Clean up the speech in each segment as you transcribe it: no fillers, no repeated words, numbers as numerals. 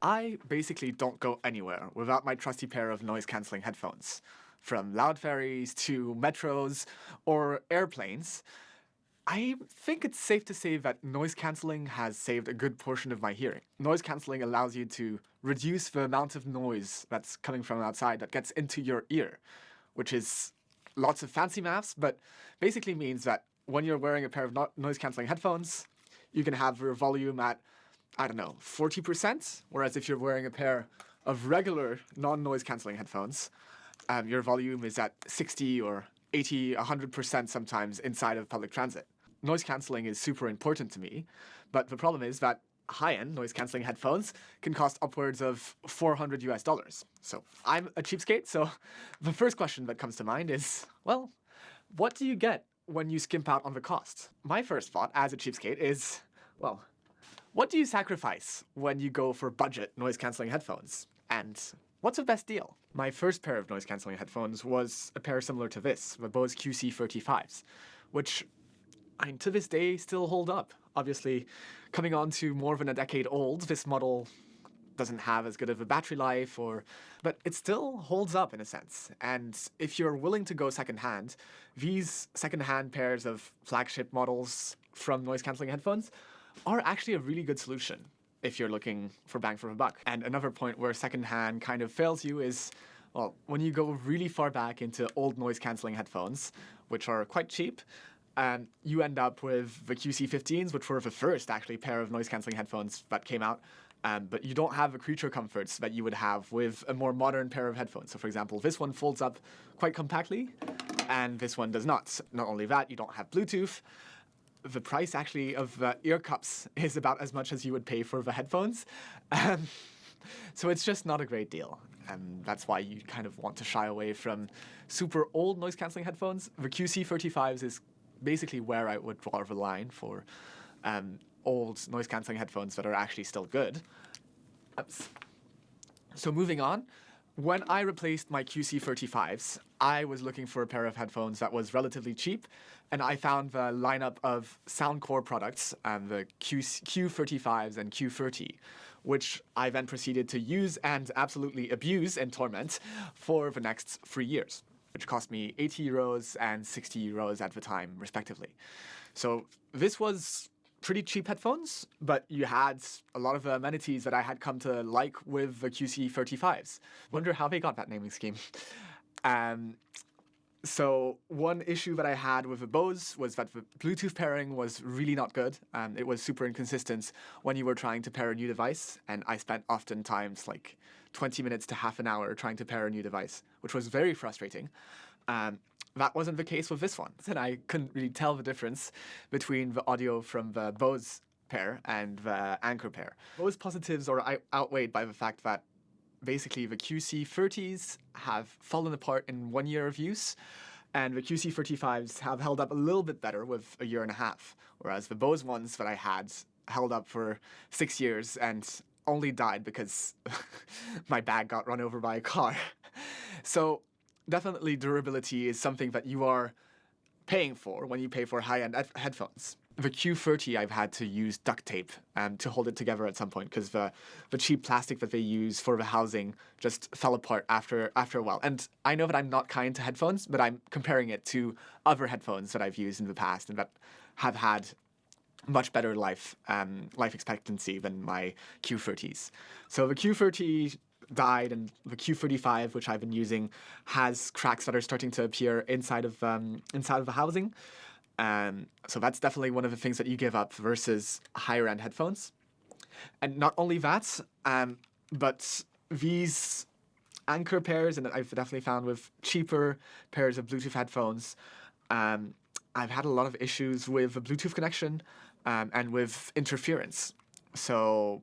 I basically don't go anywhere without my trusty pair of noise cancelling headphones. From loud ferries to metros or airplanes, I think it's safe to say that noise cancelling has saved a good portion of my hearing. Noise cancelling allows you to reduce the amount of noise that's coming from outside that gets into your ear, which is lots of fancy maths, but basically means that when you're wearing a pair of noise cancelling headphones, you can have your volume at, I don't know, 40%, whereas if you're wearing a pair of regular non-noise cancelling headphones, your volume is at 60 or 80, 100% sometimes inside of public transit. Noise cancelling is super important to me, but the problem is that high-end noise cancelling headphones can cost upwards of 400 US dollars. So I'm a cheapskate, so the first question that comes to mind is, well, what do you get when you skimp out on the cost? My first thought as a cheapskate is, well, what do you sacrifice when you go for budget noise cancelling headphones? And what's the best deal? My first pair of noise cancelling headphones was a pair similar to this, the Bose QC35s, which to this day still hold up. Obviously, coming on to more than a decade old, this model doesn't have as good of a battery life, but it still holds up in a sense. And if you're willing to go secondhand, these secondhand pairs of flagship models from noise cancelling headphones are actually a really good solution if you're looking for bang for the buck. And another point where secondhand kind of fails you is, well, when you go really far back into old noise cancelling headphones, which are quite cheap, you end up with the QC15s, which were the first actually pair of noise cancelling headphones that came out. But you don't have the creature comforts that you would have with a more modern pair of headphones. So for example, this one folds up quite compactly, and this one does not. Not only that, you don't have Bluetooth. The price actually of the ear cups is about as much as you would pay for the headphones. So it's just not a great deal. And that's why you kind of want to shy away from super old noise cancelling headphones. The QC35s is basically where I would draw the line for old noise cancelling headphones that are actually still good. So moving on, when I replaced my QC35s, I was looking for a pair of headphones that was relatively cheap, and I found the lineup of Soundcore products, the Q35s and Q30, which I then proceeded to use and absolutely abuse and torment for the next 3 years, which cost me 80 euros and 60 euros at the time, respectively. So this was pretty cheap headphones, but you had a lot of the amenities that I had come to like with the QC35s. Wonder how they got that naming scheme. So one issue that I had with the Bose was that the Bluetooth pairing was really not good. It was super inconsistent when you were trying to pair a new device, and I spent oftentimes like 20 minutes to half an hour trying to pair a new device, which was very frustrating. That wasn't the case with this one, and I couldn't really tell the difference between the audio from the Bose pair and the Anker pair. Bose positives are outweighed by the fact that basically the QC30s have fallen apart in 1 year of use, and the QC35s have held up a little bit better with a year and a half, whereas the Bose ones that I had held up for 6 years and only died because my bag got run over by a car. So definitely durability is something that you are paying for when you pay for high-end headphones. The Q30, I've had to use duct tape to hold it together at some point because the cheap plastic that they use for the housing just fell apart after a while. And I know that I'm not kind to headphones, but I'm comparing it to other headphones that I've used in the past and that have had much better life expectancy than my Q30s. So the Q30 died, and the Q35, which I've been using, has cracks that are starting to appear inside of the housing. So that's definitely one of the things that you give up versus higher end headphones. And not only that, but these Anker pairs, and I've definitely found with cheaper pairs of Bluetooth headphones, I've had a lot of issues with the Bluetooth connection and with interference. So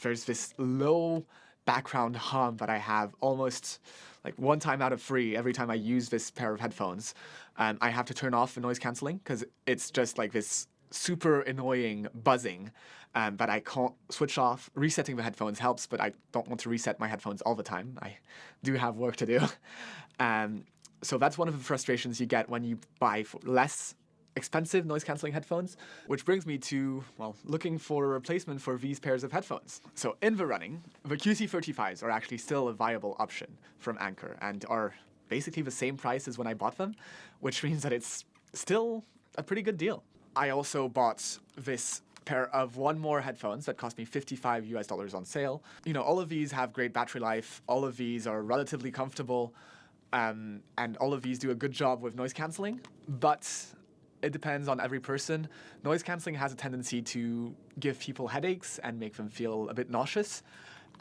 there's this low background hum that I have almost like 1 time out of 3 every time I use this pair of headphones. I have to turn off the noise cancelling because it's just like this super annoying buzzing that I can't switch off. Resetting the headphones helps, but I don't want to reset my headphones all the time. I do have work to do. So that's one of the frustrations you get when you buy less expensive noise cancelling headphones, which brings me to, well, looking for a replacement for these pairs of headphones. So in the running, the QC35s are actually still a viable option from Anker and are basically the same price as when I bought them, which means that it's still a pretty good deal. I also bought this pair of One More headphones that cost me $55 on sale. You know, all of these have great battery life, all of these are relatively comfortable, and all of these do a good job with noise cancelling, but it depends on every person. Noise cancelling has a tendency to give people headaches and make them feel a bit nauseous.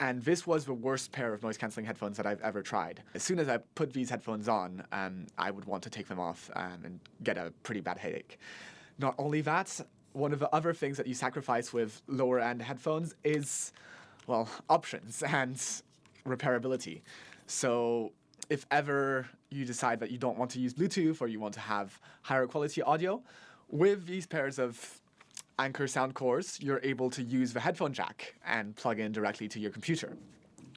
And this was the worst pair of noise cancelling headphones that I've ever tried. As soon as I put these headphones on, I would want to take them off and get a pretty bad headache. Not only that, one of the other things that you sacrifice with lower end headphones is, well, options and repairability. So if ever you decide that you don't want to use Bluetooth or you want to have higher quality audio, with these pairs of Anker sound cores, you're able to use the headphone jack and plug in directly to your computer.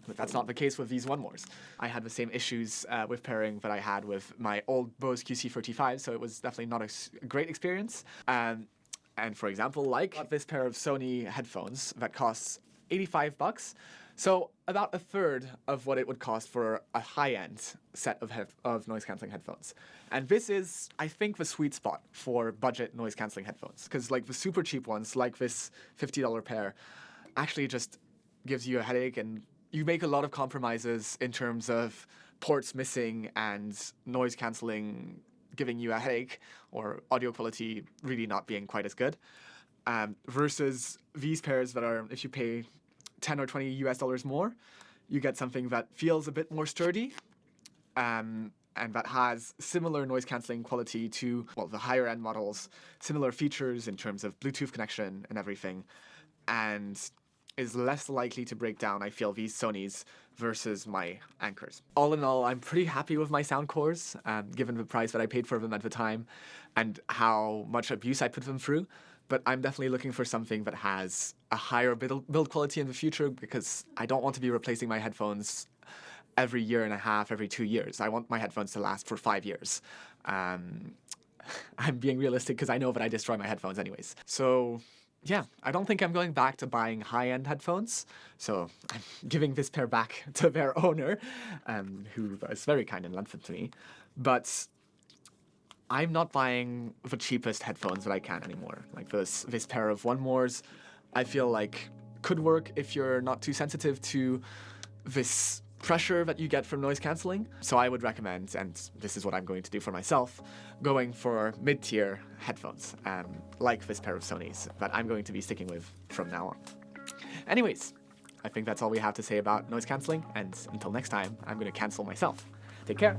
But that's not the case with these One Mores. I had the same issues with pairing that I had with my old Bose QC35, so it was definitely not a great experience. And for example, like this pair of Sony headphones that costs $85, so about a third of what it would cost for a high-end set of noise-canceling headphones. And this is, I think, the sweet spot for budget noise-canceling headphones, because like the super cheap ones, like this $50 pair, actually just gives you a headache, and you make a lot of compromises in terms of ports missing and noise cancelling giving you a headache or audio quality really not being quite as good, versus these pairs that are, if you pay $10 or $20 more, you get something that feels a bit more sturdy, and that has similar noise cancelling quality to, well, the higher end models, similar features in terms of Bluetooth connection and everything, and is less likely to break down, I feel, these Sonys versus my Ankers. All in all, I'm pretty happy with my sound cores, given the price that I paid for them at the time and how much abuse I put them through. But I'm definitely looking for something that has a higher build quality in the future, because I don't want to be replacing my headphones every year and a half, every 2 years. I want my headphones to last for 5 years. I'm being realistic because I know that I destroy my headphones anyways. So yeah, I don't think I'm going back to buying high-end headphones, so I'm giving this pair back to their owner, who is very kind and lent them to me. But I'm not buying the cheapest headphones that I can anymore. Like this pair of One Mores, I feel like could work if you're not too sensitive to this pressure that you get from noise cancelling. So I would recommend, and this is what I'm going to do for myself, going for mid-tier headphones, like this pair of Sonys that I'm going to be sticking with from now on. Anyways, I think that's all we have to say about noise cancelling, and until next time, I'm going to cancel myself. Take care.